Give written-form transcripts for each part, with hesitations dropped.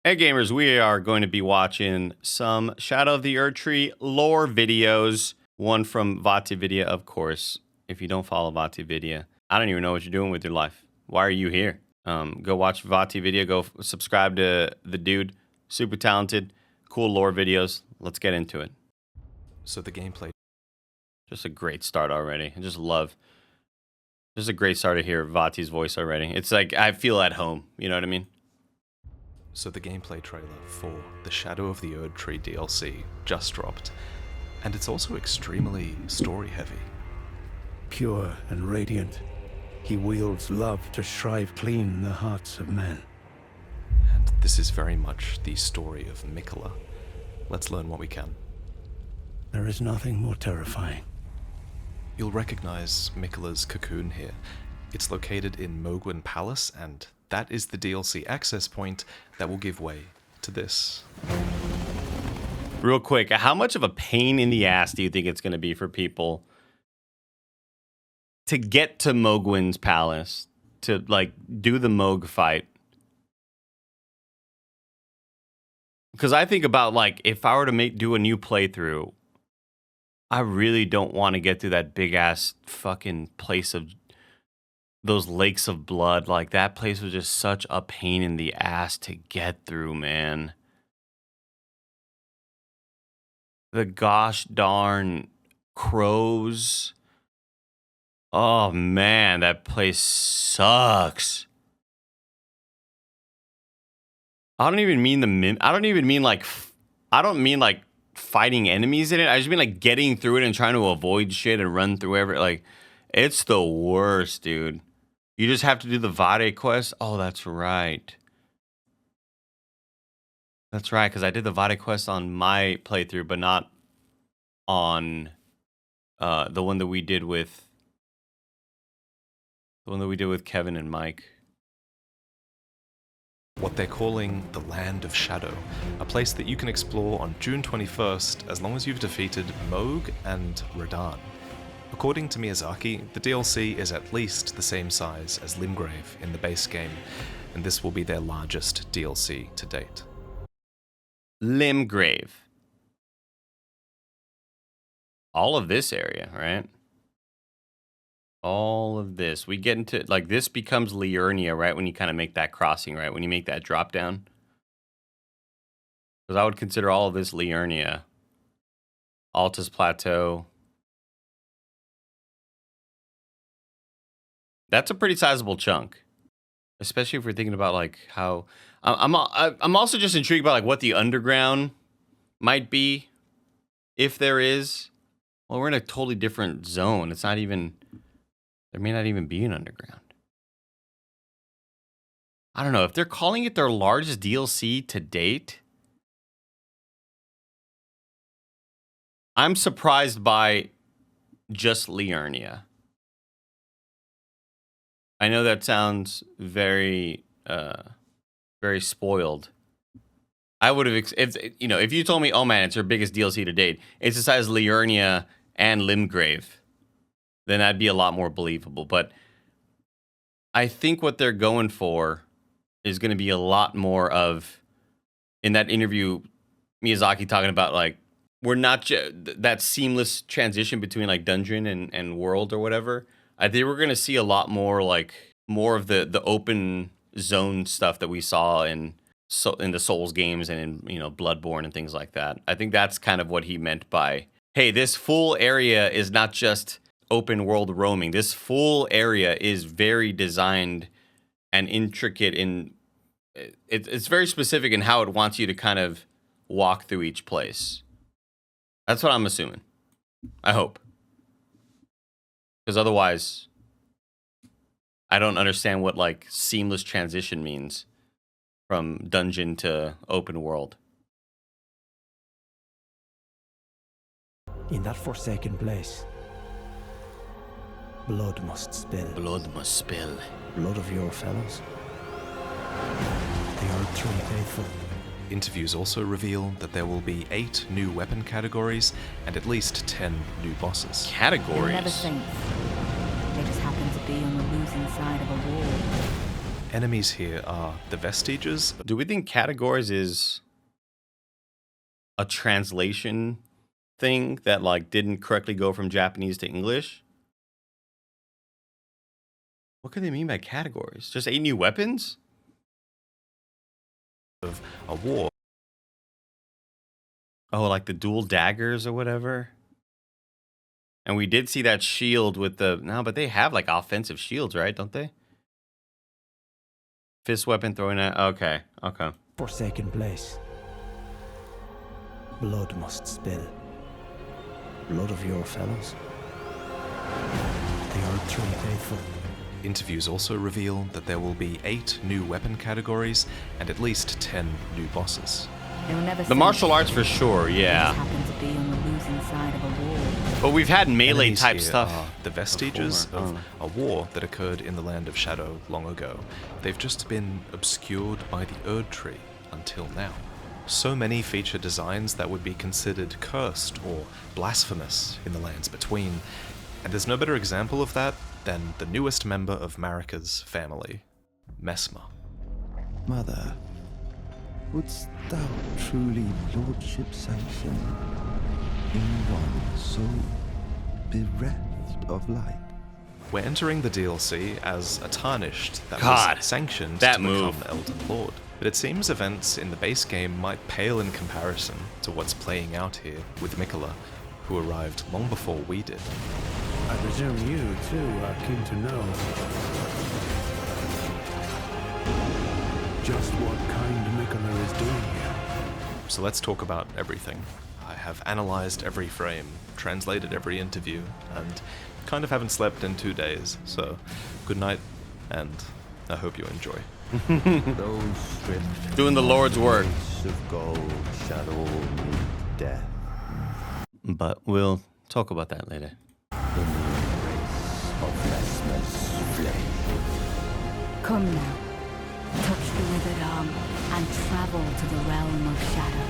Hey gamers, we are going to be watching some Shadow of the Erdtree lore videos. One from VaatiVidya, of course. If you don't follow VaatiVidya, I don't even know what you're doing with your life. Why are you here? Go watch VaatiVidya. Go subscribe to the dude. Super talented, cool lore videos. Let's get into it. So the gameplay. Just a great start already. I just love. Just a great start to hear Vaati's voice already. It's like I feel at home. You know what I mean? So the gameplay trailer for the Shadow of the Erdtree DLC just dropped, and it's also extremely story-heavy. Pure and radiant, he wields love to shrive clean the hearts of men. And this is very much the story of Miquella. Let's learn what we can. There is nothing more terrifying. You'll recognize Miquella's cocoon here. It's located in Mohgwyn Palace, and that is the DLC access point that will give way to this. Real quick, how much of a pain in the ass do you think it's going to be for people to get to Mohgwyn's palace, to like do the Mohg fight? Because I think about like if I were to do a new playthrough, I really don't want to get through that big ass fucking place of those lakes of blood. Like that place was just such a pain in the ass to get through, man. The gosh darn crows. Oh man, that place sucks. I don't even mean I don't mean like fighting enemies in it. I just mean like getting through it and trying to avoid shit and run through like it's the worst, dude. You just have to do the Vaati quest. Oh, that's right. That's right, because I did the Vaati quest on my playthrough, but not on the one that we did with Kevin and Mike. What they're calling the Land of Shadow, a place that you can explore on June 21st as long as you've defeated Mohg and Radahn. According to Miyazaki, the DLC is at least the same size as Limgrave in the base game, and this will be their largest DLC to date. Limgrave. All of this area, right? All of this. We get into, like, this becomes Liurnia, right? When you kind of make that crossing, right? When you make that drop down. Because I would consider all of this Liurnia. Altus Plateau. That's a pretty sizable chunk, especially if we're thinking about like how I'm also just intrigued by like what the underground might be, if there is. Well, we're in a totally different zone. It's not even, there may not even be an underground. I don't know if they're calling it their largest DLC to date. I'm surprised by just Liurnia. I know that sounds very, very spoiled. I would have, if you told me, oh man, it's her biggest DLC to date, it's the size of Liurnia and Limgrave, then that'd be a lot more believable. But I think what they're going for is going to be a lot more of, in that interview, Miyazaki talking about like, we're not that seamless transition between like dungeon and world or whatever. I think we're going to see a lot more like more of the open zone stuff that we saw in the Souls games and in Bloodborne and things like that. I think that's kind of what he meant by, hey, this full area is not just open world roaming. This full area is very designed and intricate in it's very specific in how it wants you to kind of walk through each place. That's what I'm assuming. I hope. Because otherwise, I don't understand what like seamless transition means from dungeon to open world. In that forsaken place, blood must spill. Blood must spill. Blood of your fellows. The Erdtree faithful. Interviews also reveal that there will be 8 new weapon categories and at least 10 new bosses. Categories? They're never saints. They just happen to be on the losing side of a war. Enemies here are the vestiges. Do we think categories is a translation thing that like didn't correctly go from Japanese to English? What could they mean by categories? Just 8 new weapons? Of a war. Oh, like the dual daggers or whatever? And we did see that shield with the... No, but they have like offensive shields, right? Don't they? Fist weapon throwing at... Okay, okay. Forsaken place. Blood must spill. Blood of your fellows. The Erdtree faithful. Interviews also reveal that there will be 8 new weapon categories and at least 10 new bosses. The martial arts for sure, yeah. Happen to be on the losing side of a war. But we've had melee Enemies type here stuff. are the vestiges of a war that occurred in the Land of Shadow long ago. They've just been obscured by the Erdtree until now. So many feature designs that would be considered cursed or blasphemous in the lands between, and there's no better example of that than the newest member of Marika's family, Messmer. Mother, wouldst thou truly lordship sanction in one so bereft of light? We're entering the DLC as a tarnished that God, was sanctioned that to move. become Elden Lord. But it seems events in the base game might pale in comparison to what's playing out here with Mikola, who arrived long before we did. I presume you, too, are keen to know just what kind Mikola is doing here. So let's talk about everything. I have analyzed every frame, translated every interview, and kind of haven't slept in 2 days, so good night, and I hope you enjoy. Those stripped Doing the Lord's work. of gold shadow meet death But we'll talk about that later. in the embrace of Messmer's flame. Come now, touch the withered arm and travel to the realm of shadow.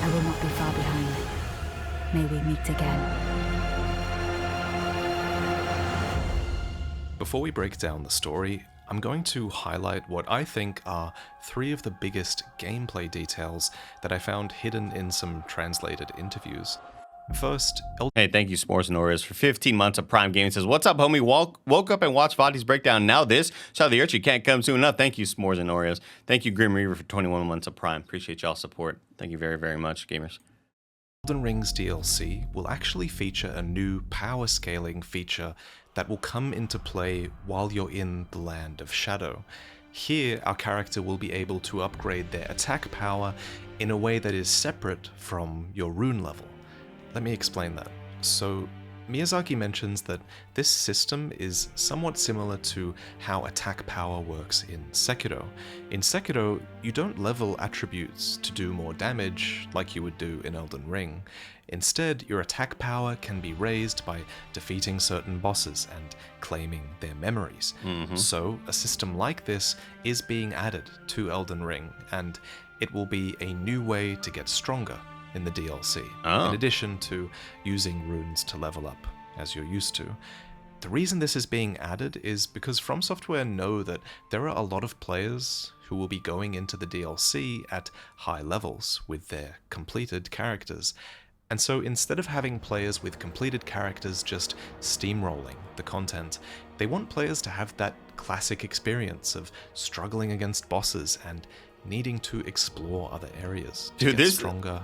I will not be far behind. May we meet again. Before we break down the story, I'm going to highlight what I think are 3 of the biggest gameplay details that I found hidden in some translated interviews. First, Hey, thank you, S'mores and Oreos, for 15 months of Prime Gaming. Says, what's up, homie? Woke up and watched Vaati's breakdown. Now this. Shout out the Erdtree can't come soon enough. Thank you, S'mores and Oreos. Thank you, Grim Reaver, for 21 months of Prime. Appreciate y'all's support. Thank you very, very much, gamers. Elden Ring's DLC will actually feature a new power scaling feature that will come into play while you're in the Land of Shadow. Here, our character will be able to upgrade their attack power in a way that is separate from your rune level. Let me explain that. So, Miyazaki mentions that this system is somewhat similar to how attack power works in Sekiro. In Sekiro, you don't level attributes to do more damage like you would do in Elden Ring. Instead, your attack power can be raised by defeating certain bosses and claiming their memories. So, a system like this is being added to Elden Ring, and it will be a new way to get stronger in the DLC, in addition to using runes to level up, as you're used to. The reason this is being added is because From Software know that there are a lot of players who will be going into the DLC at high levels with their completed characters. And so instead of having players with completed characters just steamrolling the content, they want players to have that classic experience of struggling against bosses and needing to explore other areas to get stronger.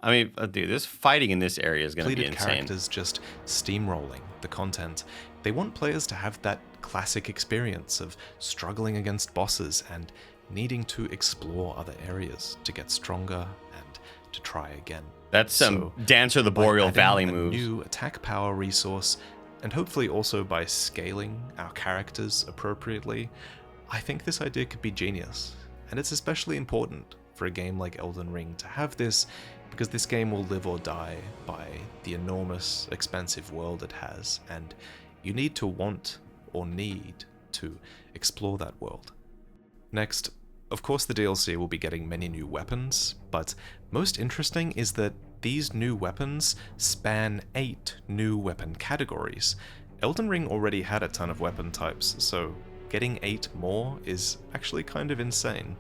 I mean, dude, this fighting in this area is going to be Completed insane. characters just steamrolling the content. They want players to have that classic experience of struggling against bosses and needing to explore other areas to get stronger and to try again. That's some Dancer of the Boreal Valley moves. New attack power resource, and hopefully also by scaling our characters appropriately, I think this idea could be genius. And it's especially important for a game like Elden Ring to have this, because this game will live or die by the enormous, expansive world it has, and you need to want or need to explore that world. Next, of course the DLC will be getting many new weapons, but most interesting is that these new weapons span 8 new weapon categories. Elden Ring already had a ton of weapon types, so getting 8 more is actually kind of insane.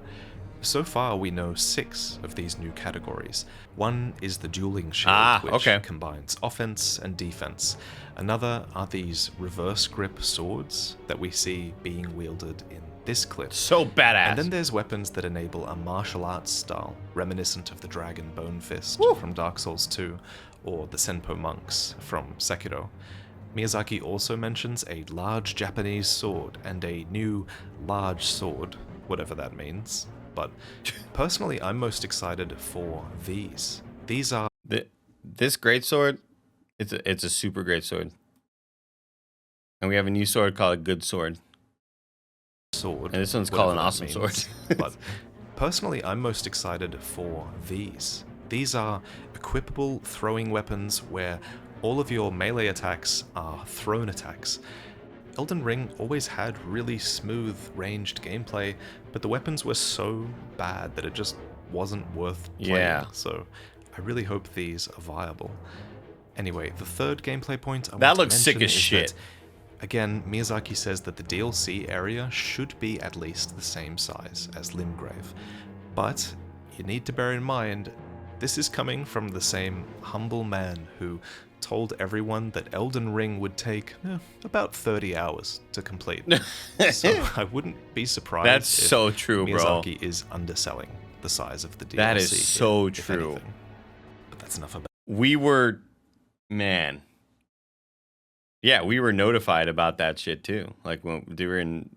So far, we know 6 of these new categories. One is the dueling shield, which combines offense and defense. Another are these reverse grip swords that we see being wielded in this clip. So badass. And then there's weapons that enable a martial arts style, reminiscent of the Dragon Bone Fist from Dark Souls 2, or the Senpo Monks from Sekiro. Miyazaki also mentions a large Japanese sword and a new large sword, whatever that means. But personally, I'm most excited for these. These are this great sword. It's a super great sword, and we have a new sword called a good sword. Sword, and this one's called an awesome sword. But personally, I'm most excited for these. These are equipable throwing weapons where all of your melee attacks are thrown attacks. Elden Ring always had really smooth, ranged gameplay, but the weapons were so bad that it just wasn't worth playing. Yeah. So I really hope these are viable. Anyway, the third gameplay point I want that to looks sick mention as is shit. that, again, Miyazaki says that the DLC area should be at least the same size as Limgrave. But you need to bear in mind, this is coming from the same humble man who told everyone that Elden Ring would take about 30 hours to complete. So I wouldn't be surprised That's if so true, bro. Miyazaki is underselling the size of the DLC. That is so if true. anything. But that's enough about We were, man. Yeah, we were notified about that shit too. Like when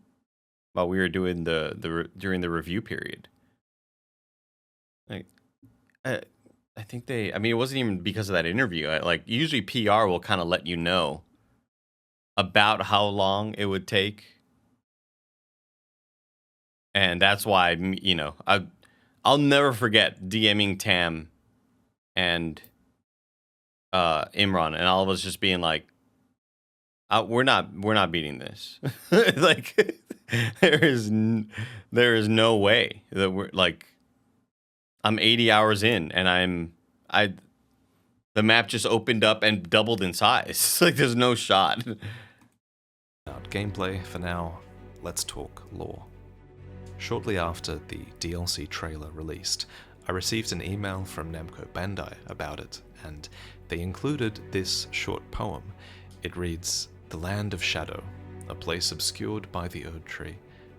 while we were doing during the review period. Like, I think I mean, it wasn't even because of that interview. Like, usually PR will kind of let you know about how long it would take. And that's why, you know, I'll never forget DMing Tam and Imran and all of us just being like, we're not beating this. Like, there is no way that we're like, I'm 80 hours in and the map just opened up and doubled in size. Like, there's no shot. gameplay for now. Let's talk lore. Shortly after the DLC trailer released, I received an email from Namco Bandai about it, and they included this short poem. It reads, "The land of shadow, a place obscured by the Erdtree,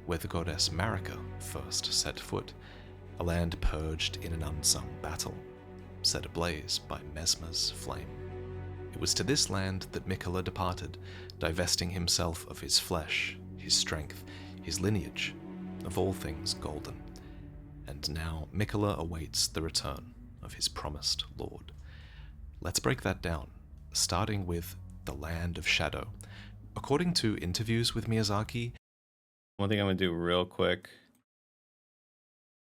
where the goddess Marika first set foot, a land purged in an unsung battle, set ablaze by Mesmer's flame. It was to this land that Miquella departed, divesting himself of his flesh, his strength, his lineage, of all things golden. And now Miquella awaits the return of his promised lord." Let's break that down, starting with the land of shadow. According to interviews with Miyazaki, One thing I'm gonna do real quick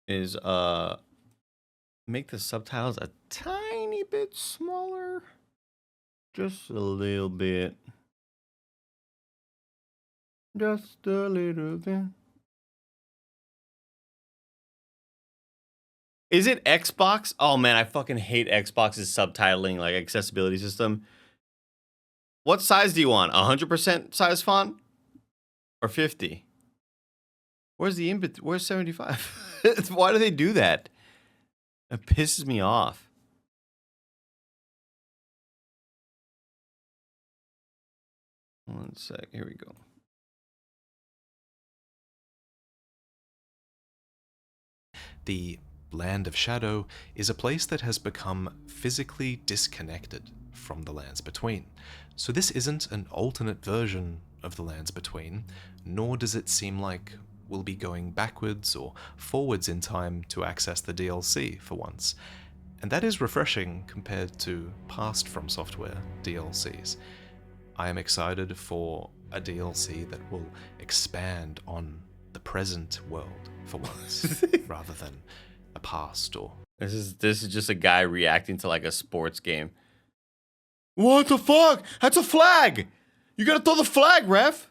is make the subtitles a tiny bit smaller, just a little bit, just a little bit. Is it Xbox? Oh man, I fucking hate Xbox's subtitling, like, accessibility system. What size do you want? 100% size font or 50? Where's the input? Where's 75? Why do they do that? It pisses me off. One sec. Here we go. the Land of Shadow is a place that has become physically disconnected from the Lands Between. So this isn't an alternate version of the Lands Between, nor does it seem like we'll be going backwards or forwards in time to access the DLC for once. And that is refreshing compared to past From Software DLCs. I am excited for a DLC that will expand on the present world for once, rather than a past or... This is just a guy reacting to like a sports game. What the fuck? That's a flag! You gotta throw the flag, ref!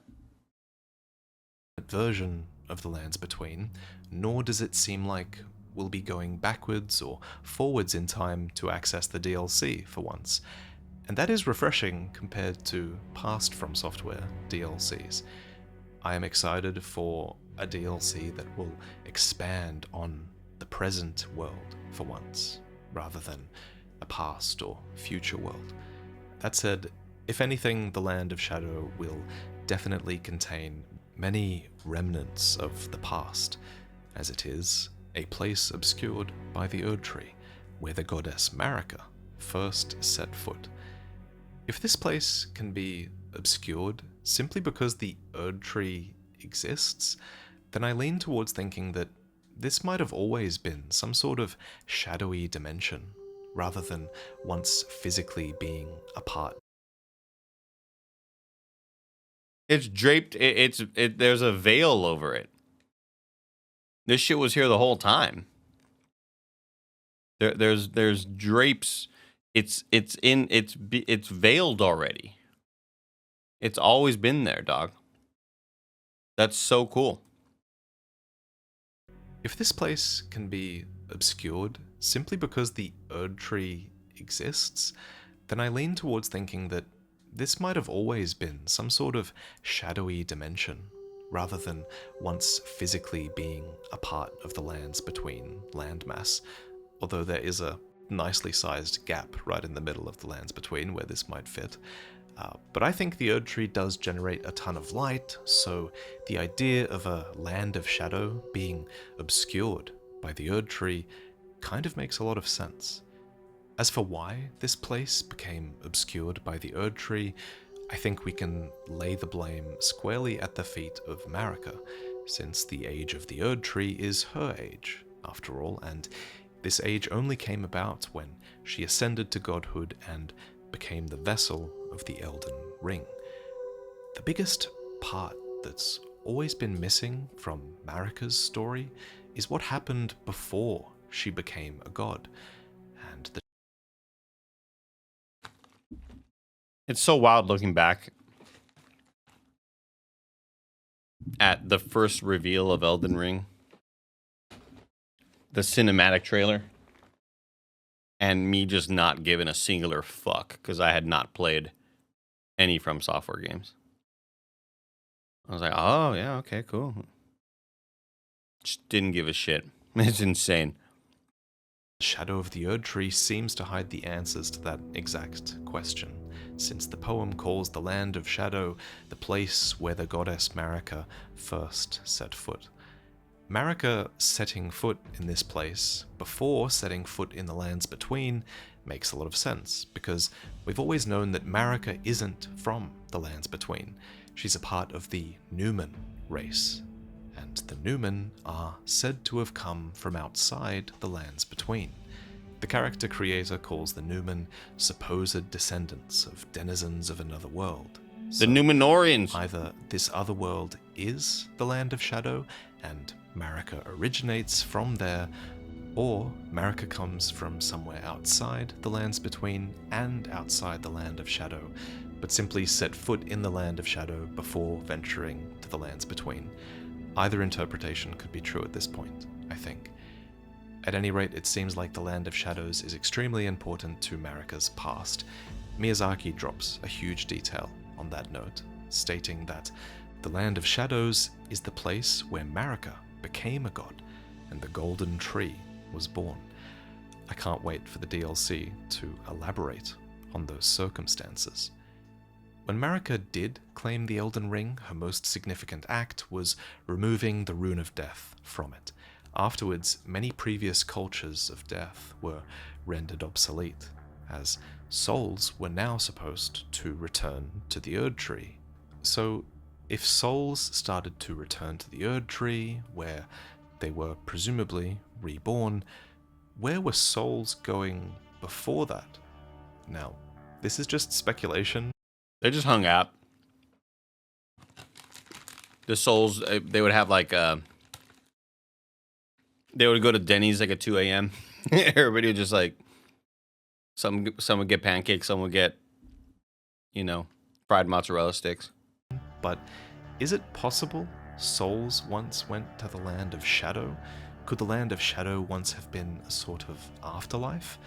version of the Lands Between, nor does it seem like we'll be going backwards or forwards in time to access the DLC for once. And that is refreshing compared to past From Software DLCs. I am excited for a DLC that will expand on the present world for once, rather than a past or future world. That said, if anything, the Land of Shadow will definitely contain many remnants of the past, as it is a place obscured by the Erdtree, where the goddess Marika first set foot. If this place can be obscured simply because the Erdtree exists, then I lean towards thinking that this might have always been some sort of shadowy dimension, rather than once physically being a part. It's draped. There's a veil over it. This shit was here the whole time. There's drapes. It's veiled already. It's always been there, dog. That's so cool. If this place can be obscured simply because the Erdtree exists, then I lean towards thinking that this might have always been some sort of shadowy dimension, rather than once physically being a part of the lands between landmass, although there is a nicely sized gap right in the middle of the lands between where this might fit. But I think the Erdtree does generate a ton of light, so the idea of a land of shadow being obscured by the Erdtree kind of makes a lot of sense. As for why this place became obscured by the Erdtree, I think we can lay the blame squarely at the feet of Marika, since the age of the Erdtree is her age, after all, and this age only came about when she ascended to godhood and became the vessel of the Elden Ring. The biggest part that's always been missing from Marika's story is what happened before she became a god, and It's so wild looking back at the first reveal of Elden Ring, the cinematic trailer, and me just not giving a singular fuck because I had not played any From Software games. I was like, oh, yeah, okay, cool. Just didn't give a shit. It's insane. the shadow of the Erdtree seems to hide the answers to that exact question, since the poem calls the Land of Shadow the place where the goddess Marika first set foot. Marika setting foot in this place before setting foot in the lands between makes a lot of sense, because we've always known that Marika isn't from the lands between. She's a part of the Numen race, and the Numen are said to have come from outside the lands between. The character creator calls the Numen supposed descendants of denizens of another world. The Numenorians. Either this other world is the Land of Shadow, and Marika originates from there, or Marika comes from somewhere outside the lands between and outside the Land of Shadow, but simply set foot in the Land of Shadow before venturing to the lands between. Either interpretation could be true at this point, I think. At any rate, it seems like the Land of Shadows is extremely important to Marika's past. Miyazaki drops a huge detail on that note, stating that the Land of Shadows is the place where Marika became a god, and the Golden Tree was born. I can't wait for the DLC to elaborate on those circumstances. When Marika did claim the Elden Ring, her most significant act was removing the Rune of Death from it. Afterwards, many previous cultures of death were rendered obsolete, as souls were now supposed to return to the Erdtree. So, if souls started to return to the Erdtree, where they were presumably reborn, where were souls going before that? Now, this is just speculation. They just hung out. The souls, they would have like, they would go to Denny's like at 2 a.m. Everybody would just like, some would get pancakes, some would get, fried mozzarella sticks. But is it possible souls once went to the Land of Shadow? Could the Land of Shadow once have been a sort of afterlife?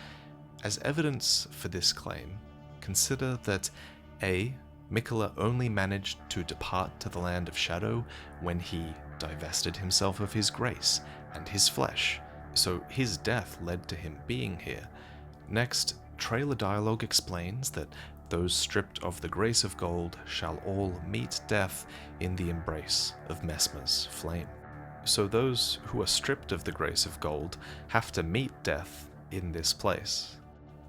As evidence for this claim, consider that A. Miquella only managed to depart to the land of shadow when he divested himself of his grace and his flesh, so his death led to him being here. Next, trailer dialogue explains that those stripped of the grace of gold shall all meet death in the embrace of Messmer's flame. So those who are stripped of the grace of gold have to meet death in this place.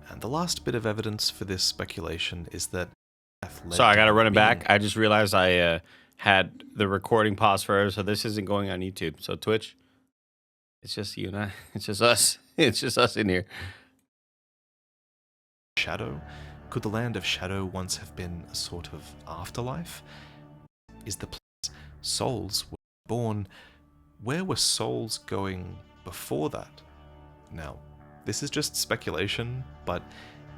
And the last bit of evidence for this speculation is that death led Sorry, I to gotta him run it being back. I just realized I had the recording paused forever, so this isn't going on YouTube. So Twitch, it's just you and I. It's just us. It's just us in here. shadow. Could the land of shadow once have been a sort of afterlife? Is the place souls were born? Where were souls going before that? Now, this is just speculation, but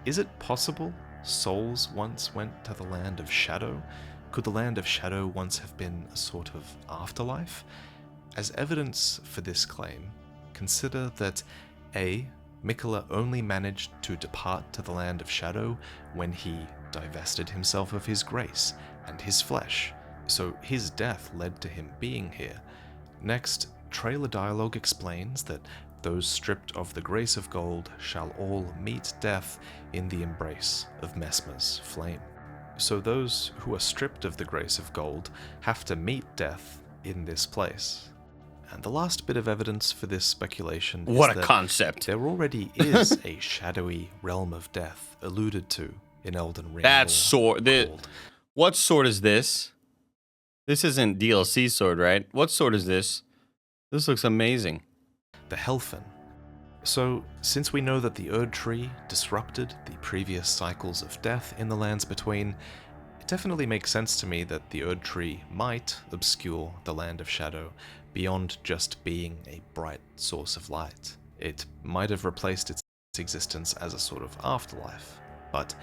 is it possible souls once went to the land of shadow? Could the land of shadow once have been a sort of afterlife? As evidence for this claim, consider that A. Miquella only managed to depart to the land of shadow when he divested himself of his grace and his flesh, so his death led to him being here. Next, trailer dialogue explains that those stripped of the grace of gold shall all meet death in the embrace of Messmer's flame. So those who are stripped of the grace of gold have to meet death in this place. And the last bit of evidence for this speculation is What a that concept. there already is a shadowy realm of death alluded to in Elden Ring. That lore sword. called What sword is this? This isn't DLC sword, right? What sword is this? This looks amazing. the Helfen. So, since we know that the Erdtree disrupted the previous cycles of death in the lands between, it definitely makes sense to me that the Erdtree might obscure the land of shadow beyond just being a bright source of light. It might have replaced its existence as a sort of afterlife, but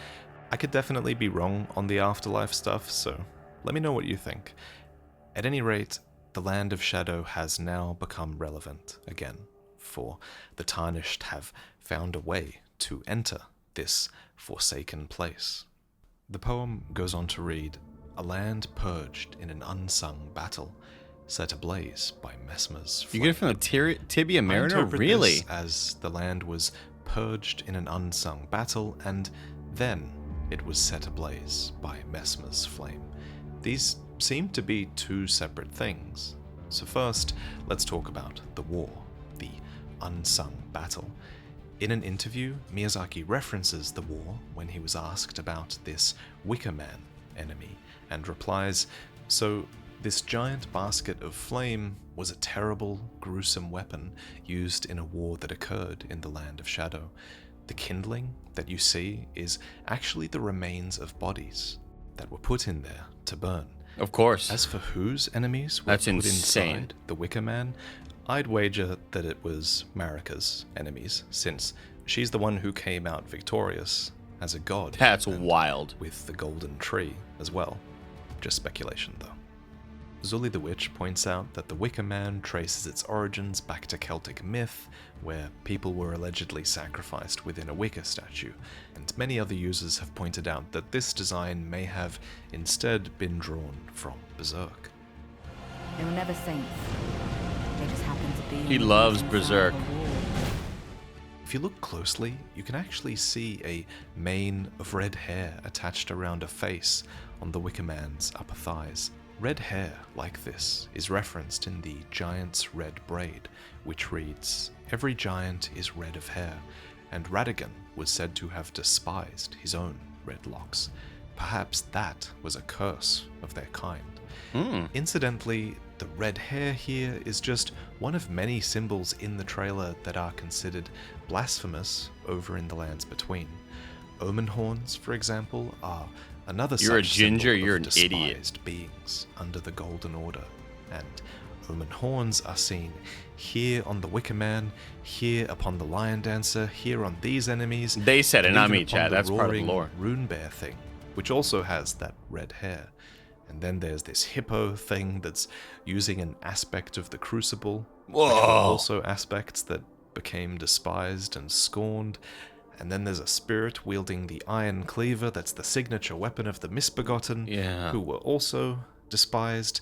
I could definitely be wrong on the afterlife stuff, so let me know what you think. At any rate, the land of shadow has now become relevant again, for the Tarnished have found a way to enter this forsaken place. The poem goes on to read, "A land purged in an unsung battle, set ablaze by Messmer's You flame." get it from the Tibia I Mariner? interpret Really? this as the land was purged in an unsung battle, and then it was set ablaze by Messmer's flame. These seem to be two separate things. So first, let's talk about the war, the unsung battle. In an interview, Miyazaki references the war when he was asked about this Wicker Man enemy, and replies, "So this giant basket of flame was a terrible, gruesome weapon used in a war that occurred in the land of shadow. The kindling that you see is actually the remains of bodies that were put in there to burn. Of course. As for whose enemies were That's put insane. inside the Wicker Man, I'd wager that it was Marika's enemies, since she's the one who came out victorious as a god. That's and wild. with the golden tree as well. Just speculation, though. Zully the Witch points out that the Wicker Man traces its origins back to Celtic myth, where people were allegedly sacrificed within a Wicker statue, and many other users have pointed out that this design may have instead been drawn from Berserk. They were never saints. They just happened to be. He loves Berserk. If you look closely, you can actually see a mane of red hair attached around a face on the Wicker Man's upper thighs. Red hair like this is referenced in the Giant's Red Braid, which reads, "Every giant is red of hair," and Radagon was said to have despised his own red locks. Perhaps that was a curse of their kind. Incidentally, the red hair here is just one of many symbols in the trailer that are considered blasphemous over in the lands between. Omen horns, for example, are another You're a such ginger, symbol of you're an idiot. despised beings under the Golden Order, and Omen horns are seen here on the Wicker Man, here upon the Lion Dancer, here on these enemies. They said it, and not even me, upon Chad. the That's part of the roaring lore. Rune Bear thing, which also has that red hair. And then there's this hippo thing that's using an aspect of the Crucible. Whoa. Which were also aspects that became despised and scorned. And then there's a spirit wielding the iron cleaver that's the signature weapon of the misbegotten, who were also despised.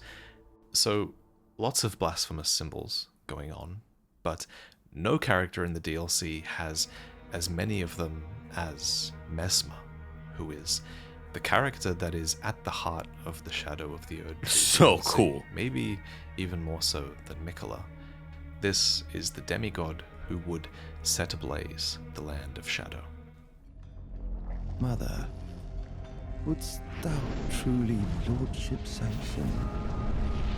So, lots of blasphemous symbols going on, but no character in the DLC has as many of them as Messmer, who is the character that is at the heart of the Shadow of the Erdtree. So DLC, cool. Maybe even more so than Miquella. This is the demigod who would set ablaze the land of Shadow. Mother, wouldst thou truly lordship sanction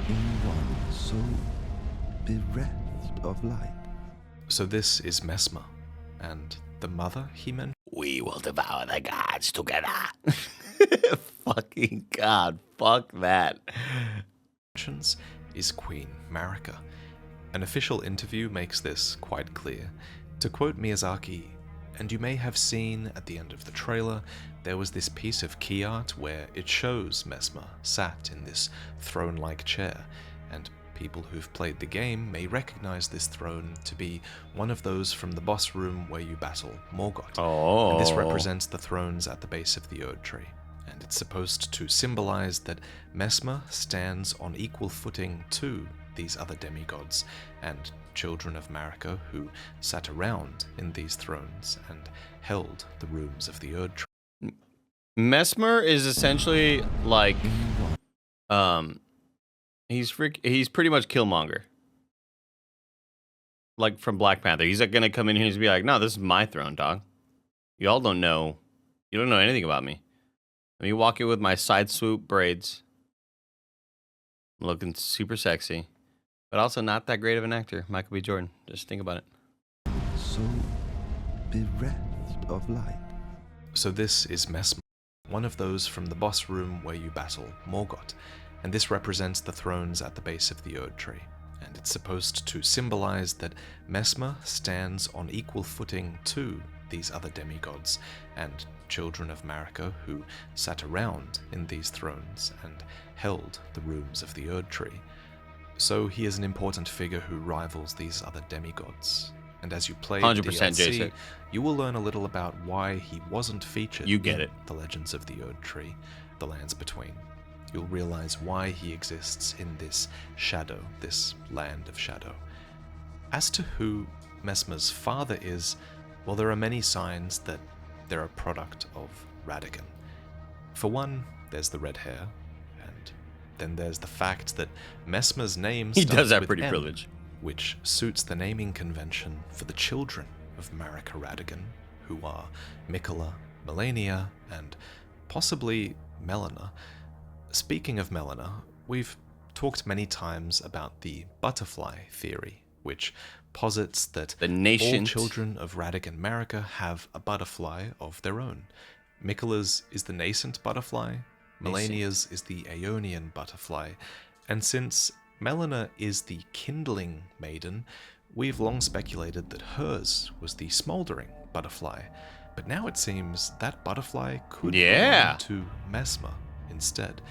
in one so bereft of light? So this is Messmer, and the mother he mentioned We will devour the gods together. Fucking God, fuck that. is Queen Marika. An official interview makes this quite clear. To quote Miyazaki, and you may have seen at the end of the trailer, there was this piece of key art where it shows Messmer sat in this throne-like chair, and people who've played the game may recognize this throne to be one of those from the boss room where you battle Morgoth. Oh. And this represents the thrones at the base of the Erdtree. And it's supposed to symbolize that Messmer stands on equal footing to these other demigods and children of Marika who sat around in these thrones and held the rooms of the Erdtree. Messmer is essentially like, he's pretty much Killmonger. Like from Black Panther. He's like gonna come in here and just be like, no, this is my throne, dog. Y'all don't know. You don't know anything about me. Let me walk in with my side swoop braids. Looking super sexy. But also not that great of an actor. Michael B. Jordan. Just think about it. So bereft of light. So this is Messmer, one of those from the boss room where you battle Morgoth, and this represents the thrones at the base of the Erdtree. And it's supposed to symbolize that Messmer stands on equal footing to these other demigods and children of Marika who sat around in these thrones and held the rooms of the Erdtree. So he is an important figure who rivals these other demigods. And as you play 100% the DLC, Jason. you will learn a little about why he wasn't featured You get in it. The Legends of the Erdtree, The Lands Between. You'll realize why he exists in this shadow, this land of shadow. As to who Messmer's father is, well, there are many signs that they're a product of Radagon. For one, there's the red hair, and then there's the fact that Messmer's name He starts does have with pretty M, privilege. which suits the naming convention for the children of Marika Radagon, who are Miquella, Melania, and possibly Melina. Speaking of Melina, we've talked many times about the butterfly theory, which posits that The all nascent. children of Radagon Marika have a butterfly of their own. Miquella's is the nascent butterfly, Melania's is the Aeonian butterfly, and since Melina is the kindling maiden, we've long speculated that hers was the smoldering butterfly, but now it seems that butterfly could Yeah. belong to Messmer instead,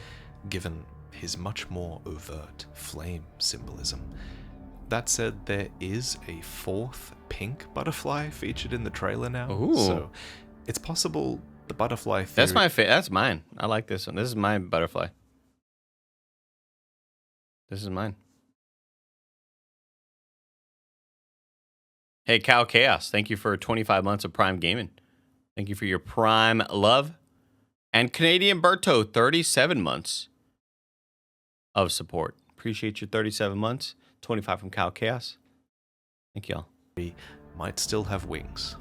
given his much more overt flame symbolism. That said, there is a fourth pink butterfly featured in the trailer now, Ooh. so it's possible the butterfly theory... That's my that's mine. I like this one. This is my butterfly. This is mine. Hey, Cow Chaos, thank you for 25 months of Prime Gaming. Thank you for your Prime love. And Canadian Berto, 37 months of support. Appreciate your 37 months. 25 from Cow Chaos. Thank y'all. might still have wings.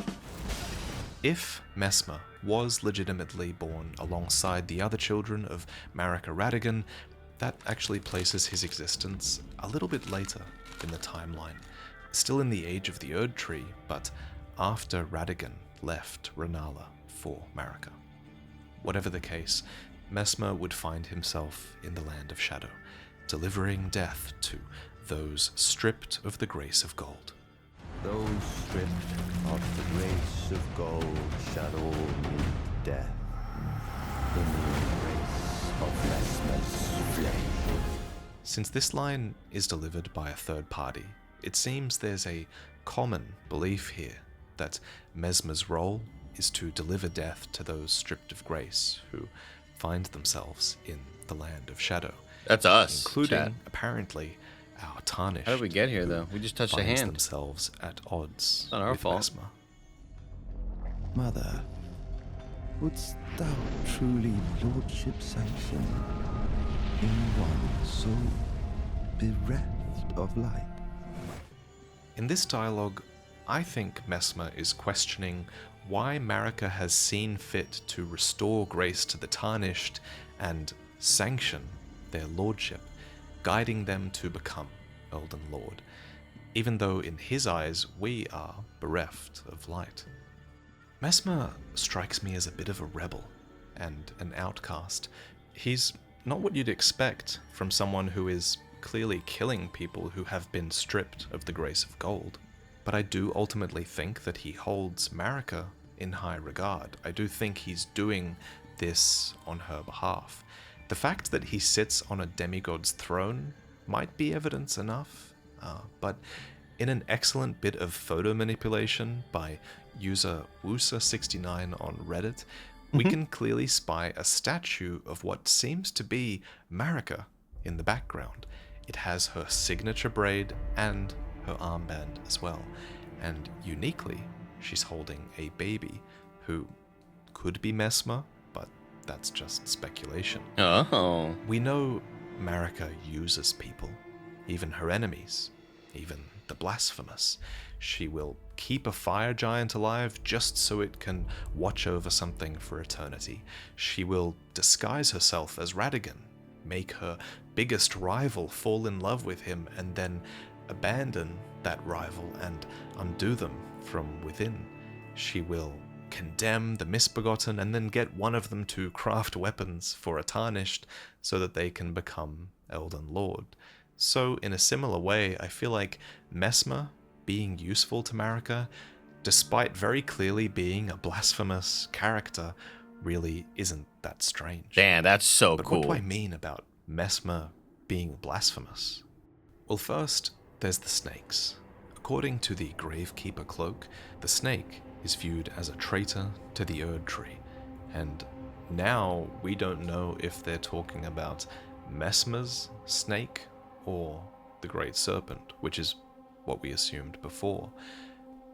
If Messmer was legitimately born alongside the other children of Marika Radagon, that actually places his existence a little bit later in the timeline, still in the age of the Erdtree, but after Radagon left Rennala for Marika. Whatever the case, Messmer would find himself in the Land of Shadow, delivering death to those stripped of the grace of gold. Those stripped of the grace of gold shall all meet death in the embrace of Messmer's flame. Since this line is delivered by a third party, it seems there's a common belief here that Mesmer's role is to deliver death to those stripped of grace who find themselves in the land of shadow. That's us, including, chat. apparently, our tarnished. How did we get here, who though? We just touched a finds hand. themselves at odds Not our with fault. Mesmer. Mother, wouldst thou truly lordship sanction in one so bereft of light? In this dialogue, I think Mesmer is questioning why Marika has seen fit to restore grace to the tarnished and sanction their lordship, guiding them to become Elden Lord, even though in his eyes we are bereft of light. Mesmer strikes me as a bit of a rebel and an outcast. He's not what you'd expect from someone who is clearly killing people who have been stripped of the grace of gold. But I do ultimately think that he holds Marika in high regard. I do think he's doing this on her behalf. The fact that he sits on a demigod's throne might be evidence enough, but in an excellent bit of photo manipulation by user Woosa69 on Reddit, we can clearly spy a statue of what seems to be Marika in the background. It has her signature braid and her armband as well, and uniquely, she's holding a baby who could be Mesmer, but that's just speculation. Oh. We know Marika uses people, even her enemies, even the blasphemous. She will keep a fire giant alive just so it can watch over something for eternity. She will disguise herself as Radigan, make her biggest rival fall in love with him, and then abandon that rival and undo them from within. She will condemn the misbegotten and then get one of them to craft weapons for a tarnished so that they can become Elden Lord. So in a similar way, I feel like Mesmer being useful to Marika, despite very clearly being a blasphemous character, really isn't that strange. Damn, that's so But cool. what do I mean about Mesmer being blasphemous? Well, first, there's the snakes. According to the Gravekeeper cloak, the snake is viewed as a traitor to the Erdtree, and now we don't know if they're talking about Mesmer's snake or the Great Serpent, which is what we assumed before.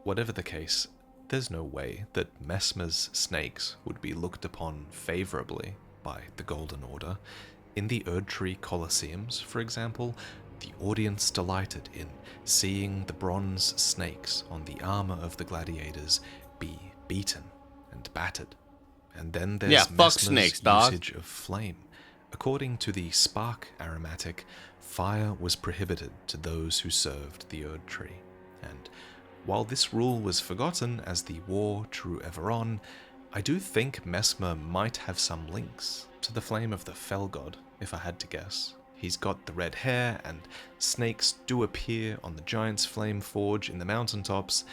Whatever the case, there's no way that Mesmer's snakes would be looked upon favorably by the Golden Order. In the Erdtree Colosseums, for example, the audience delighted in seeing the bronze snakes on the armor of the gladiators be beaten and battered. And then there's fuck Mesmer's snakes, dog. usage of flame. According to the Spark Aromatic, fire was prohibited to those who served the Erdtree. And while this rule was forgotten as the war drew ever on, I do think Mesmer might have some links to the flame of the Fell God, if I had to guess. He's got the red hair, and snakes do appear on the Giant's Flame Forge in the mountaintops,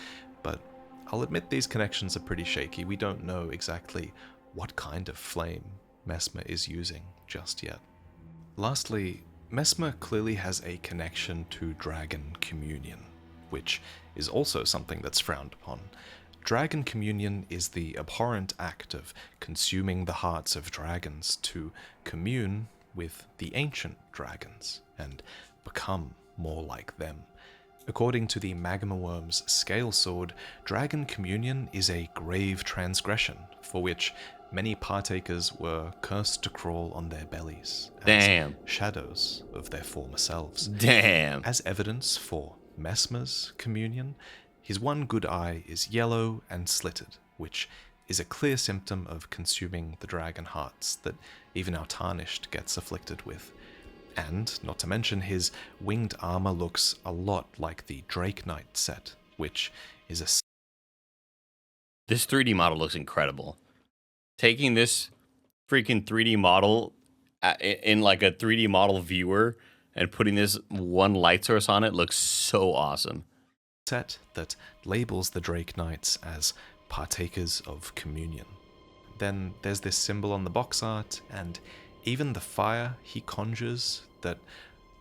but I'll admit these connections are pretty shaky. We don't know exactly what kind of flame Mesmer is using just yet. Lastly, Mesmer clearly has a connection to Dragon Communion, which is also something that's frowned upon. Dragon Communion is the abhorrent act of consuming the hearts of dragons to commune with the ancient dragons and become more like them. According to the Magma Worm's Scale Sword, Dragon Communion is a grave transgression for which many partakers were cursed to crawl on their bellies as Damn. shadows of their former selves. Damn. As evidence for Mesmer's communion, his one good eye is yellow and slitted, which is a clear symptom of consuming the dragon hearts that even our tarnished gets afflicted with. And, not to mention, his winged armor looks a lot like the Drake Knight set, which is a... This 3D model looks incredible. Taking this freaking 3D model in like a 3D model viewer and putting this one light source on it looks so awesome. set that labels the Drake Knights as partakers of communion. Then there's this symbol on the box art, and even the fire he conjures that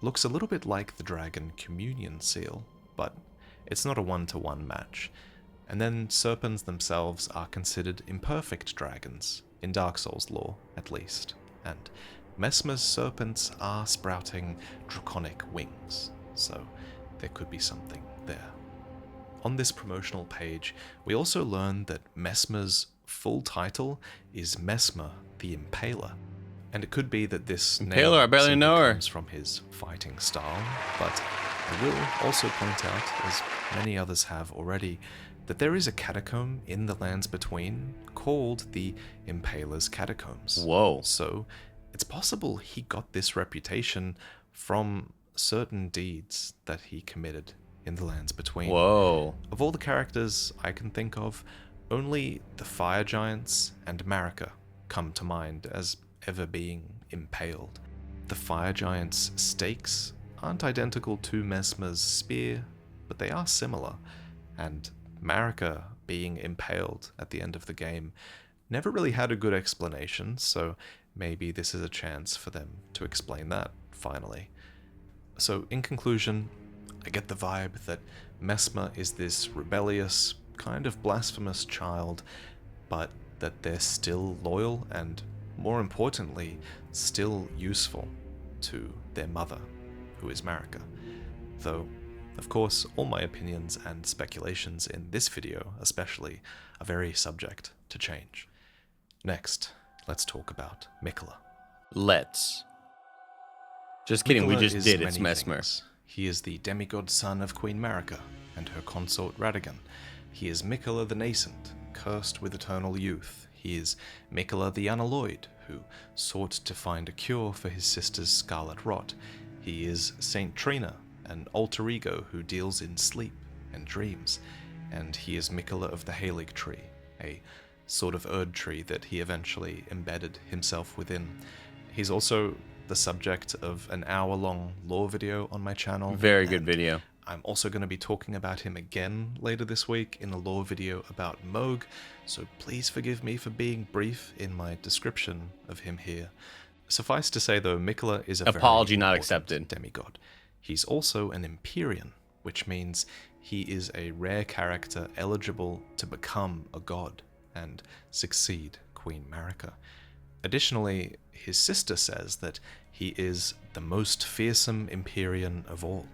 looks a little bit like the Dragon Communion seal, but it's not a one-to-one match. And then serpents themselves are considered imperfect dragons, in Dark Souls lore at least, and Messmer's serpents are sprouting draconic wings, so there could be something there. On this promotional page, we also learn that Messmer's full title is Messmer the Impaler, and it could be that this Impaler, name I barely simply know her. comes from his fighting style, but I will also point out, as many others have already, that there is a catacomb in the Lands Between called the Impaler's Catacombs. Whoa. So it's possible he got this reputation from certain deeds that he committed in the Lands Between. Whoa. Of all the characters I can think of, only the Fire Giants and Marika come to mind as ever being impaled. The Fire Giants' stakes aren't identical to Messmer's spear, but they are similar, and Marika being impaled at the end of the game never really had a good explanation, so maybe this is a chance for them to explain that, finally. So, in conclusion, I get the vibe that Messmer is this rebellious, kind of blasphemous child, but that they're still loyal and, more importantly, still useful to their mother, who is Marika. Though, of course, all my opinions and speculations in this video, especially, are very subject to change. Next, let's talk about Miquella. Let's. Just kidding, we Miquella just is did. It's many Messmer. things. He is the demigod son of Queen Marika and her consort Radagon. He is Miquella the Nascent, cursed with eternal youth. He is Miquella the Unalloyed, who sought to find a cure for his sister's scarlet rot. He is Saint Trina, an alter ego who deals in sleep and dreams. And he is Miquella of the Erdtree, a sort of Erdtree that he eventually embedded himself within. He's also the subject of an hour-long lore video on my channel. Very good and video. I'm also going to be talking about him again later this week in a lore video about Mohg, so please forgive me for being brief in my description of him here. Suffice to say though, Miquella is a Apology very not important accepted. demigod. He's also an Empyrean, which means he is a rare character eligible to become a god and succeed Queen Marika. Additionally, his sister says that he is the most fearsome Empyrean of all,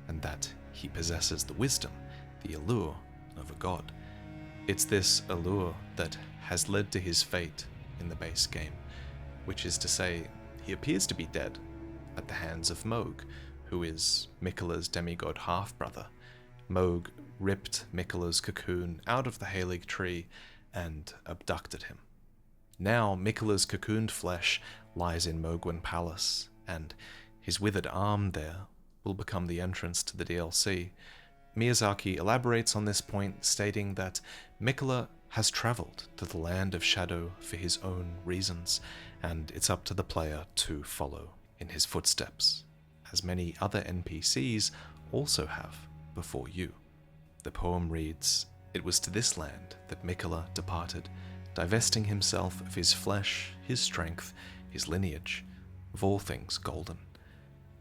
and that he possesses the wisdom, the allure of a god. It's this allure that has led to his fate in the base game, which is to say, he appears to be dead at the hands of Mohg, who is Miquella's demigod half-brother. Mohg ripped Miquella's cocoon out of the Erdtree and abducted him. Now Miquella's cocooned flesh lies in Mohgwyn Palace, and his withered arm there will become the entrance to the DLC. Miyazaki elaborates on this point, stating that Miquella has traveled to the Land of Shadow for his own reasons, and it's up to the player to follow in his footsteps, as many other NPCs also have before you. The poem reads, "It was to this land that Miquella departed, divesting himself of his flesh, his strength, his lineage, of all things golden."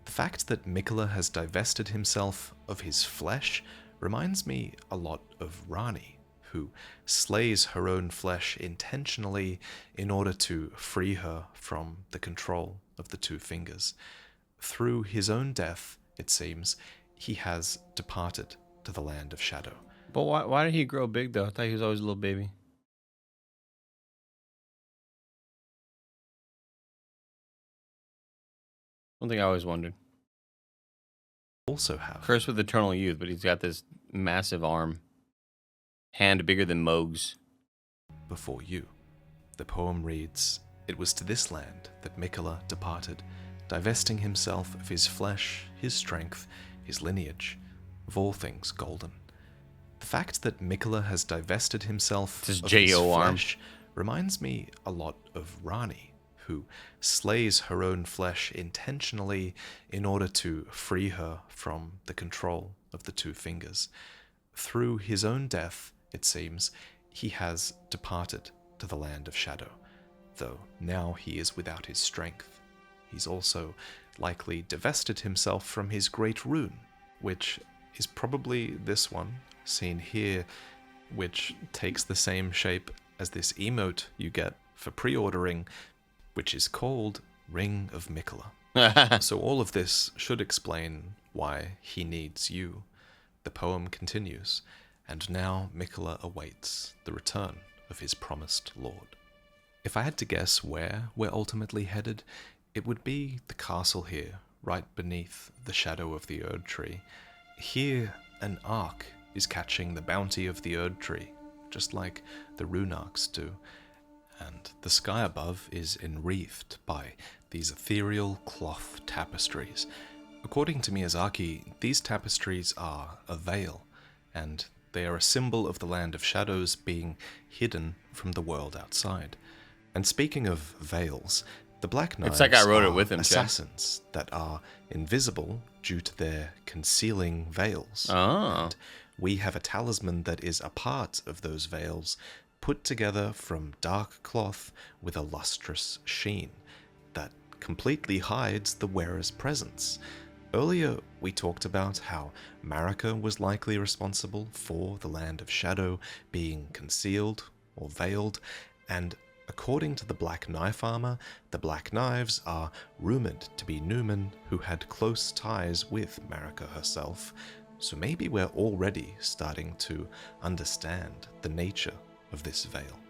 The fact that Miquella has divested himself of his flesh reminds me a lot of Rani, who slays her own flesh intentionally in order to free her from the control of the two fingers. Through his own death, it seems, he has departed to the Land of Shadow. But why did he grow big, though? I thought he was always a little baby. One thing I always wondered. Also have Cursed with eternal youth, but he's got this massive arm. Hand bigger than Mohg's. before you. The poem reads, "It was to this land that Miquella departed, divesting himself of his flesh, his strength, his lineage, of all things golden." The fact that Miquella has divested himself It's his of his J.O. arm. flesh reminds me a lot of Rani, who slays her own flesh intentionally in order to free her from the control of the two fingers. Through his own death, it seems, he has departed to the Land of Shadow, though now he is without his strength. He's also likely divested himself from his great rune, which is probably this one, seen here, which takes the same shape as this emote you get for pre-ordering, which is called Ring of Miquella. So all of this should explain why he needs you. The poem continues, and now Miquella awaits the return of his promised lord. If I had to guess where we're ultimately headed, it would be the castle here, right beneath the shadow of the Erdtree. Here, an ark is catching the bounty of the Erdtree, just like the Runarks do, and the sky above is enwreathed by these ethereal cloth tapestries. According to Miyazaki, these tapestries are a veil, and they are a symbol of the land of shadows being hidden from the world outside. And speaking of veils, the Black Knives like I wrote it are with him, Chad. assassins that are invisible due to their concealing veils. Oh. And we have a talisman that is a part of those veils, put together from dark cloth with a lustrous sheen that completely hides the wearer's presence. Earlier, we talked about how Marika was likely responsible for the Land of Shadow being concealed or veiled, and according to the Black Knife armor, the Black Knives are rumored to be Newman who had close ties with Marika herself, so maybe we're already starting to understand the nature of this veil.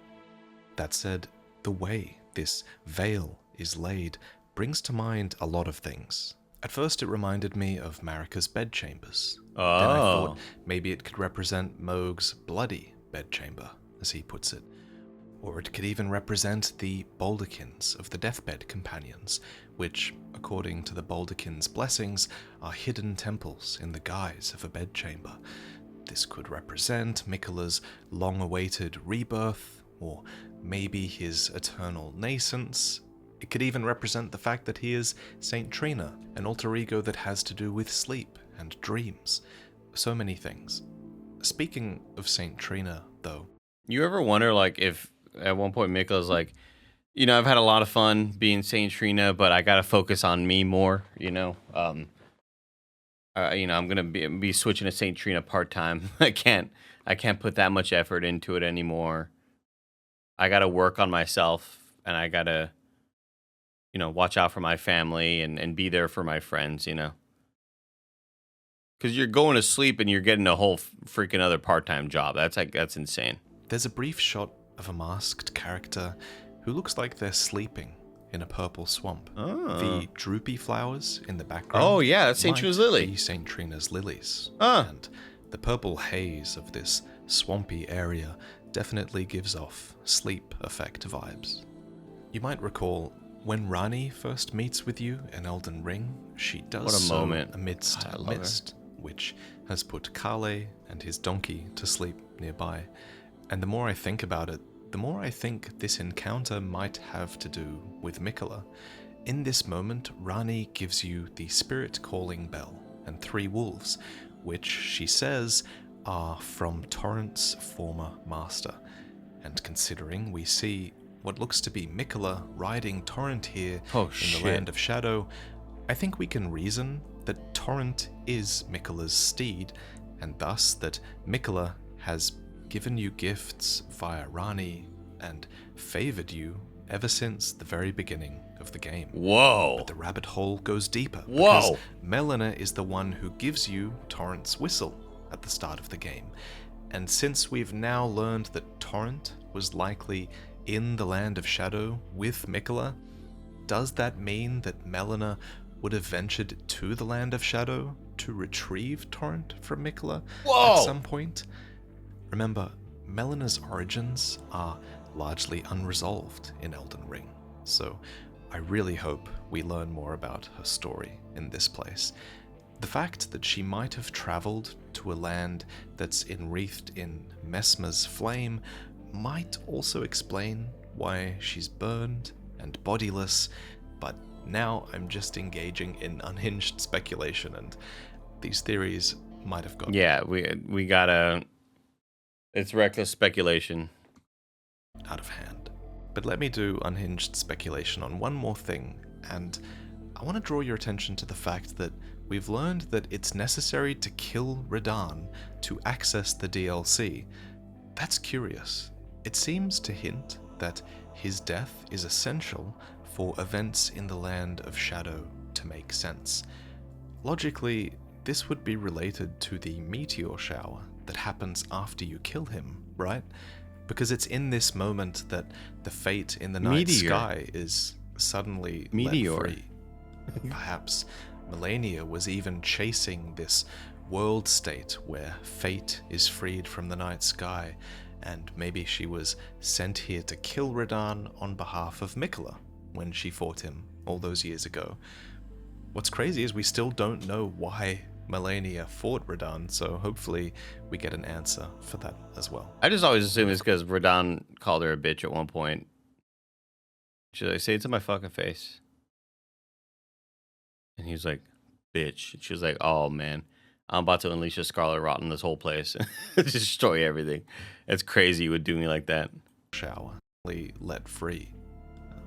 That said, the way this veil is laid brings to mind a lot of things. At first it reminded me of Marika's bedchambers. Then I thought maybe it could represent Mohg's bloody bedchamber, as he puts it. Or it could even represent the baldachins of the deathbed companions, which, according to the baldachin's blessings, are hidden temples in the guise of a bedchamber. This could represent Miquella's long-awaited rebirth, or maybe his eternal nascence. It could even represent the fact that he is Saint Trina, an alter ego that has to do with sleep and dreams. So many things. Speaking of Saint Trina, though... You ever wonder, like, if at one point Miquella's like, you know, I've had a lot of fun being Saint Trina, but I gotta focus on me more, you know? I'm gonna be switching to Saint Trina part-time. I can't put that much effort into it anymore. I gotta work on myself, and I gotta, you know, watch out for my family and be there for my friends, you know? Because you're going to sleep and you're getting a whole freaking other part-time job. That's insane. There's a brief shot of a masked character who looks like they're sleeping in a purple swamp. Oh. The droopy flowers in the background. Oh, yeah, that's Saint Trina's lily. Be Saint Trina's lilies. Ah. And the purple haze of this swampy area definitely gives off sleep effect vibes. You might recall when Ranni first meets with you in Elden Ring, she does What a so moment. amidst I a love her. mist, which has put Kale and his donkey to sleep nearby. And the more I think about it, the more I think this encounter might have to do with Miquella. In this moment, Ranni gives you the spirit calling bell and 3 wolves, which she says are from Torrent's former master. And considering we see what looks to be Miquella riding Torrent here in the Land of Shadow, I think we can reason that Torrent is Miquella's steed, and thus that Miquella has given you gifts via Ranni and favored you ever since the very beginning of the game. Whoa. But the rabbit hole goes deeper. Whoa. Because Melina is the one who gives you Torrent's whistle at the start of the game. And since we've now learned that Torrent was likely in the Land of Shadow with Miquella, does that mean that Melina would have ventured to the Land of Shadow to retrieve Torrent from Miquella at some point? Remember, Melina's origins are largely unresolved in Elden Ring, so I really hope we learn more about her story in this place. The fact that she might have traveled to a land that's enwreathed in Messmer's flame might also explain why she's burned and bodiless, but now I'm just engaging in unhinged speculation, and these theories might have gone we gotta... It's reckless speculation. out of hand. But let me do unhinged speculation on one more thing, and I want to draw your attention to the fact that we've learned that it's necessary to kill Radahn to access the DLC. That's curious. It seems to hint that his death is essential for events in the Land of Shadow to make sense. Logically, this would be related to the meteor shower that happens after you kill him, right? Because it's in this moment that the fate in the night sky is suddenly let free. Perhaps Melania was even chasing this world state where fate is freed from the night sky, and maybe she was sent here to kill Radahn on behalf of Miquella when she fought him all those years ago. What's crazy is we still don't know why Melania fought Radahn, so hopefully we get an answer for that as well. I just always assume it's because Radahn called her a bitch at one point. She's like, say it to my fucking face. And he was like, bitch. And she was like, oh man, I'm about to unleash a Scarlet Rot on this whole place. Destroy everything. It's crazy you would do me like that. Shower. Let free.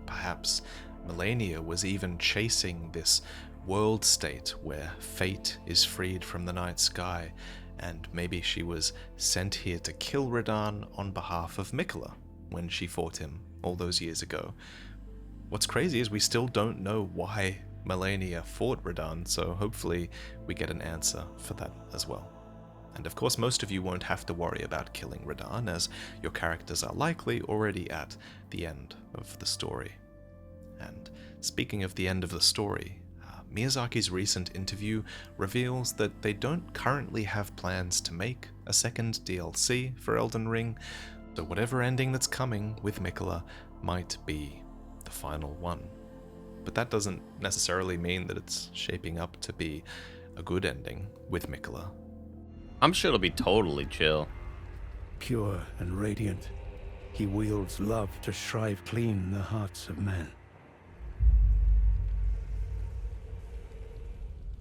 Perhaps Melania was even chasing this world state where fate is freed from the night sky, and maybe she was sent here to kill Radahn on behalf of Miquella when she fought him all those years ago. What's crazy is we still don't know why Melania fought Radahn, so hopefully we get an answer for that as well. And of course, most of you won't have to worry about killing Radahn, as your characters are likely already at the end of the story. And speaking of the end of the story, Miyazaki's recent interview reveals that they don't currently have plans to make a second DLC for Elden Ring, so whatever ending that's coming with Miquella might be the final one. But that doesn't necessarily mean that it's shaping up to be a good ending with Miquella. I'm sure it'll be totally chill. Pure and radiant, he wields love to shrive clean the hearts of men.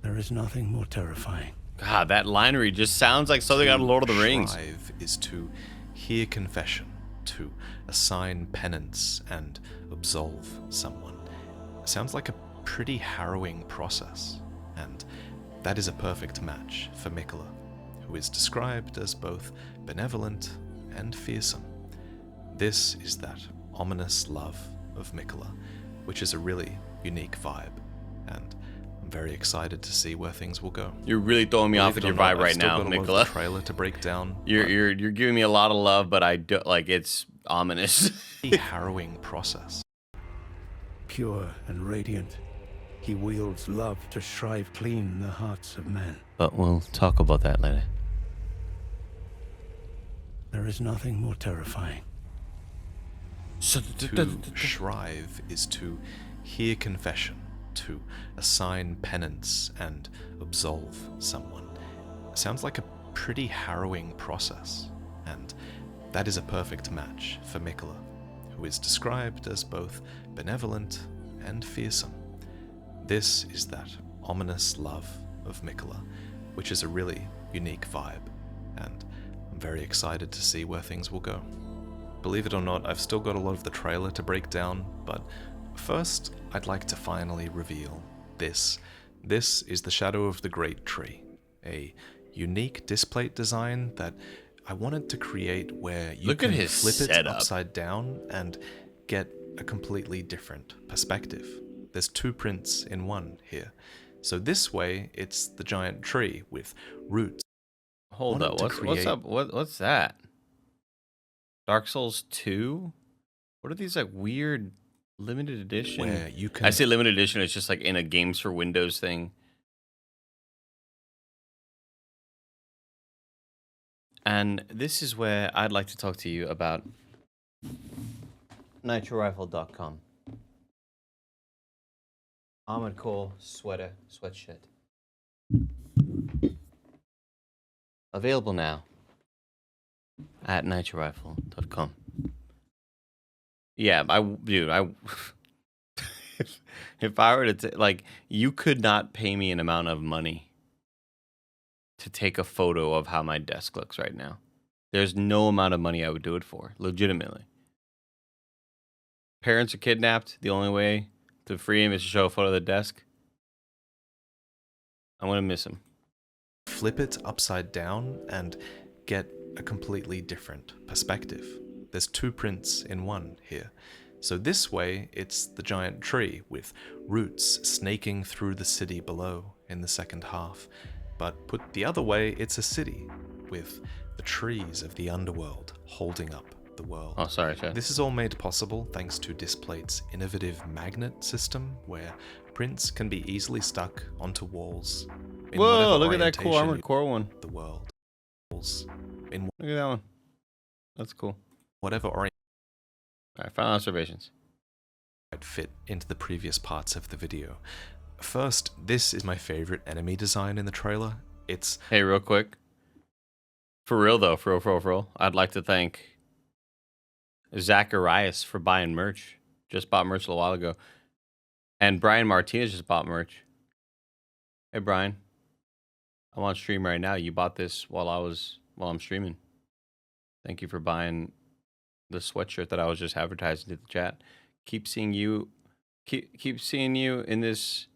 There is nothing more terrifying. God, that line read just sounds like something out of Lord of the Rings. Shrive is to hear confession, to assign penance and absolve someone. Sounds like a pretty harrowing process, and that is a perfect match for Miquella, who is described as both benevolent and fearsome. This is that ominous love of Miquella, which is a really unique vibe, and I'm very excited to see where things will go. You're really throwing me off with your vibe right now, Miquella. Trailer to break down. You're giving me a lot of love, but I don't like it's ominous. Harrowing process. Pure and radiant, he wields love to shrive clean the hearts of men. But we'll talk about that later. There is nothing more terrifying. To shrive is to hear confession, to assign penance and absolve someone. Sounds like a pretty harrowing process, and that is a perfect match for Miquella, who is described as both benevolent and fearsome. This is that ominous love of Miquella, which is a really unique vibe, and I'm very excited to see where things will go. Believe it or not, I've still got a lot of the trailer to break down, but first, I'd like to finally reveal this. This is the Shadow of the Great Tree, a unique displate design that I wanted to create where you can flip it upside down and get a completely different perspective. There's two prints in one here. So this way, it's the giant tree with roots. Hold up, what's up? What's that? Dark Souls 2? What are these like weird limited edition? Where you can... I say limited edition, it's just like in a Games for Windows thing. And this is where I'd like to talk to you about NitroRifle.com. Armored Core sweatshirt. Available now at NitroRifle.com. Yeah, if I were to like, you could not pay me an amount of money to take a photo of how my desk looks right now. There's no amount of money I would do it for, legitimately. Parents are kidnapped. The only way to free him is to show a photo of the desk. I'm gonna miss him. Flip it upside down and get a completely different perspective. There's two prints in one here. So this way, it's the giant tree with roots snaking through the city below in the second half. But put the other way, it's a city with the trees of the underworld holding up the world. Oh, sorry, Chad. This is all made possible thanks to Displate's innovative magnet system, where prints can be easily stuck onto walls. In Whoa, whatever look at that cool orientation Armored Core one. the world. Walls in Look at that one. That's cool. whatever orientation Alright, final observations. fit into the previous parts of the video. First, this is my favorite enemy design in the trailer. It's Hey, real quick. For real, though, for real, I'd like to thank Zacharias for buying merch. Just bought merch a little while ago. And Brian Martinez just bought merch. Hey, Brian. I'm on stream right now. You bought this while I'm streaming. Thank you for buying the sweatshirt that I was just advertising to the chat. Keep seeing you in this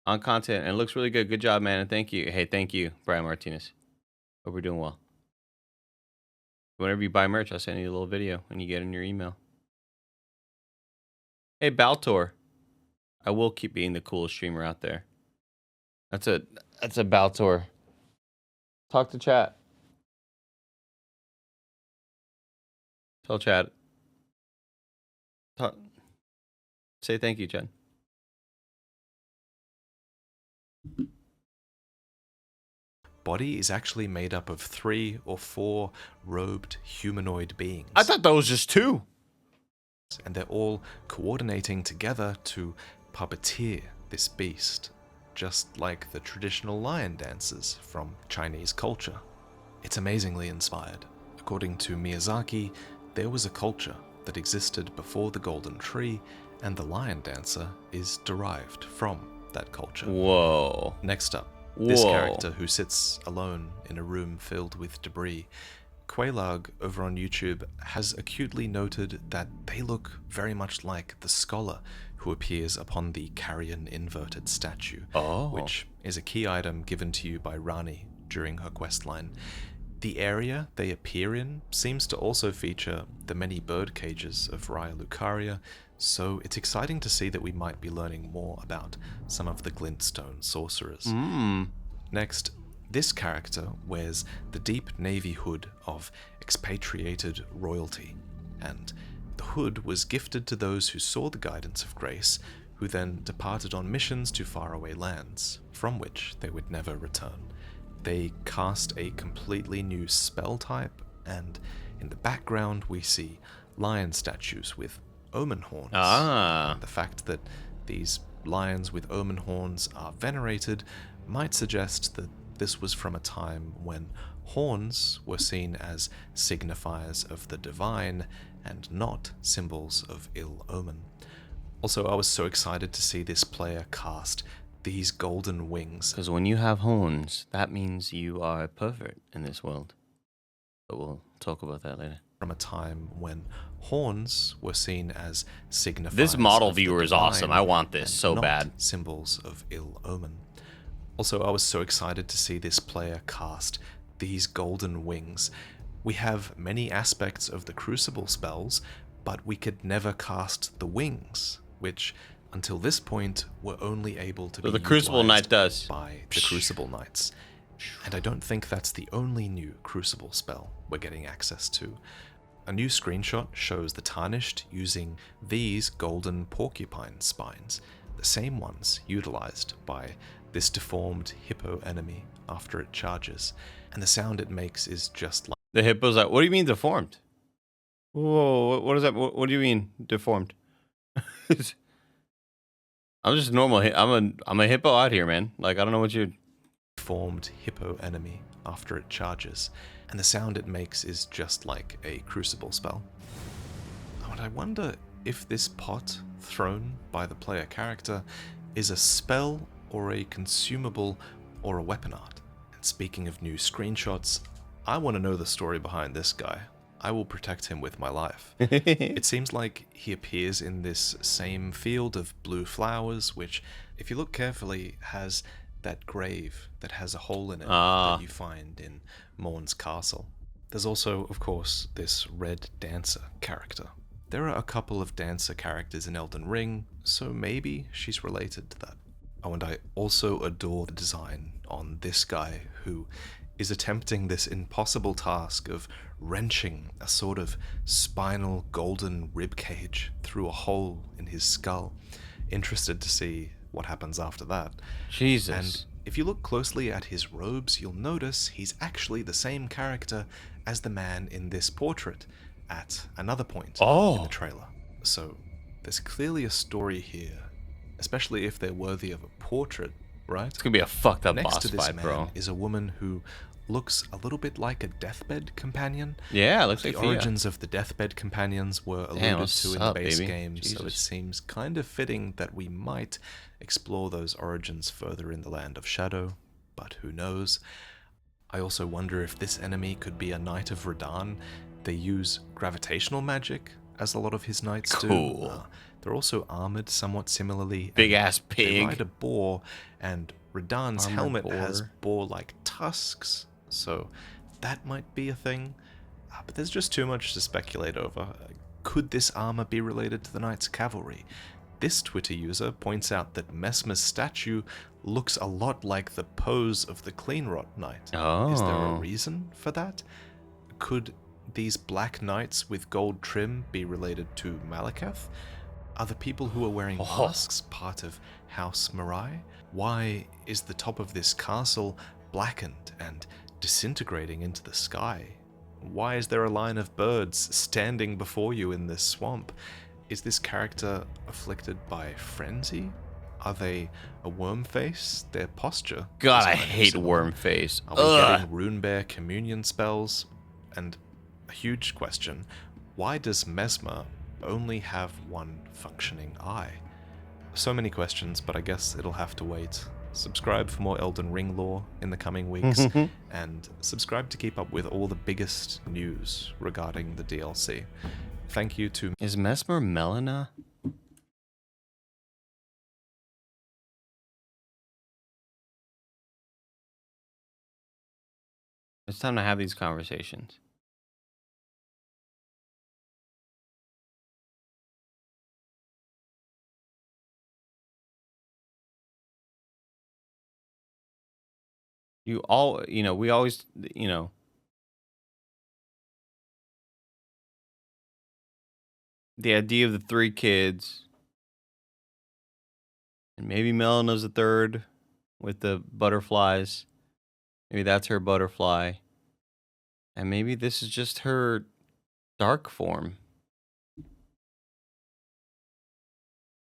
on content, and it looks really good. Good job, man, and thank you. Hey, thank you, Brian Martinez. Hope we're doing well. Whenever you buy merch, I'll send you a little video and you get it in your email. Hey, Baltor. I will keep being the coolest streamer out there. That's a Baltor. Talk to chat. Tell chat. Say thank you, Jen. body is actually made up of 3 or 4 robed humanoid beings. I thought that was just 2. And they're all coordinating together to puppeteer this beast, just like the traditional lion dances from Chinese culture. It's amazingly inspired. According to Miyazaki, there was a culture that existed before the Golden Tree, and the lion dancer is derived from that culture. Whoa. Next up, this character who sits alone in a room filled with debris. Quailag over on YouTube has acutely noted that they look very much like the scholar who appears upon the carrion inverted statue, which is a key item given to you by Rani during her questline. The area they appear in seems to also feature the many bird cages of Raya Lucaria, so it's exciting to see that we might be learning more about some of the glintstone sorcerers. Next, this character wears the deep navy hood of expatriated royalty, and the hood was gifted to those who saw the guidance of grace, who then departed on missions to faraway lands, from which they would never return. They cast a completely new spell type, and in the background we see lion statues with omen horns. And the fact that these lions with omen horns are venerated might suggest that this was from a time when horns were seen as signifiers of the divine and not symbols of ill omen. Also, I was so excited to see this player cast these golden wings. Because when you have horns, that means you are a pervert in this world. But we'll talk about that later. From a time when horns were seen as signifiers. This model of the viewer is divine awesome. I want this and so not bad. Symbols of ill omen. Also, I was so excited to see this player cast these golden wings. We have many aspects of the Crucible spells, but we could never cast the wings, which until this point were only able to be the Crucible Knight utilized does. by the Crucible Knights. And I don't think that's the only new Crucible spell we're getting access to. A new screenshot shows the Tarnished using these golden porcupine spines, the same ones utilized by this deformed hippo enemy after it charges, and the sound it makes is just like The hippo's like, what do you mean deformed? Whoa, what is that? What do you mean deformed? I'm just normal. I'm a hippo out here, man. Like, I don't know what you're... deformed hippo enemy after it charges, and the sound it makes is just like a Crucible spell. But I wonder if this pot thrown by the player character is a spell or a consumable or a weapon art. And speaking of new screenshots, I want to know the story behind this guy. I will protect him with my life. It seems like he appears in this same field of blue flowers, which, if you look carefully, has that grave that has a hole in it that you find in Morn's castle. There's also, of course, this Red Dancer character. There are a couple of dancer characters in Elden Ring, so maybe she's related to that. Oh, and I also adore the design on this guy who is attempting this impossible task of wrenching a sort of spinal golden ribcage through a hole in his skull. Interested to see what happens after that. Jesus. And if you look closely at his robes, you'll notice he's actually the same character as the man in this portrait at another point in the trailer. So there's clearly a story here, especially if they're worthy of a portrait, right? It's gonna be a fucked up Next boss to this fight, man bro. is a woman who looks a little bit like a deathbed companion. Yeah, it looks like The Thea. origins of the deathbed companions were alluded what's to in up, the base baby? game, so it Jesus. seems kind of fitting that we might explore those origins further in the Land of Shadow, but who knows. I also wonder if this enemy could be a Knight of Radahn. They use gravitational magic, as a lot of his knights Cool. do. They're also armored somewhat similarly. Big and ass They pig. ride a boar, and Radahn's Armored helmet boar. has boar-like tusks, so that might be a thing. But there's just too much to speculate over. Could this armor be related to the Knights Cavalry? This Twitter user points out that Messmer's statue looks a lot like the pose of the Cleanrot Knight. Is there a Oh. reason for that? Could these black knights with gold trim be related to Malekith? Are the people who are wearing masks part of House Mirai? Why is the top of this castle blackened and disintegrating into the sky? Why is there a line of birds standing before you in this swamp? Is this character afflicted by frenzy? Are they a worm face? Their posture God, is I kind of hate similar. worm face. Are we Ugh. getting Runebear communion spells? And a huge question, why does Mesmer only have one functioning eye? So many questions, but I guess it'll have to wait. Subscribe for more Elden Ring lore in the coming weeks, and subscribe to keep up with all the biggest news regarding the DLC. Thank you to Is Mesmer Melina? It's time to have these conversations. We always, the idea of the three kids, and maybe Melina's the third with the butterflies. Maybe that's her butterfly. And maybe this is just her dark form.